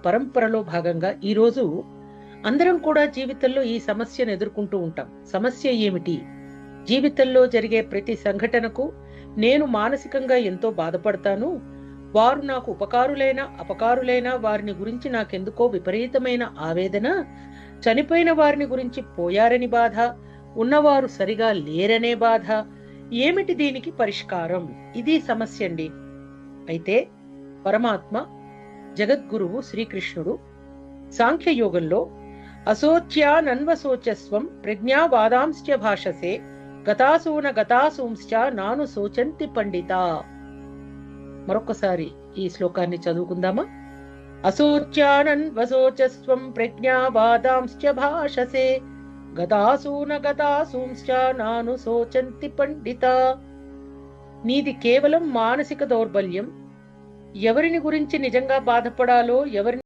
పరంపరలో భాగంగా ఈరోజు అందరం కూడా జీవితంలో ఈ సమస్యను ఎదుర్కొంటూ ఉంటాం. సమస్య ఏమిటి? జీవితంలో జరిగే ప్రతి సంఘటనకు నేను మానసికంగా ఎంతో బాధపడతాను. వారు నాకు ఉపకారులైనా అపకారులైనా వారిని గురించి నాకెందుకో విపరీతమైన ఆవేదన. చనిపోయిన వారిని గురించి పోయారని బాధ, ఉన్నవారు సరిగా లేరనే బాధ. ఏమిటి దీనికి పరిష్కారం? ఇది సమస్య అండి. అయితే పరమాత్మ జగద్గురువు శ్రీకృష్ణుడు సాంఖ్యయోగంలో అశోచ్యానన్వశోచస్వం ప్రజ్ఞావాదాంశ్చ భాషసే గతాసూన గతాసూంశ్చ నాను శోచంతి పండిత. మరొకసారి ఈ శ్లోకాన్ని చదువుకుందామా? అశోచ్యానన్వశోచస్వం ప్రజ్ఞావాదాంశ్చ భాషసే గతాసూన గతాసూంశ్చ నాను శోచంతి పండిత. నీది కేవలం మానసిక దౌర్బల్యం. ఎవరిని గురించి నిజంగా బాధపడాలో, ఎవరిని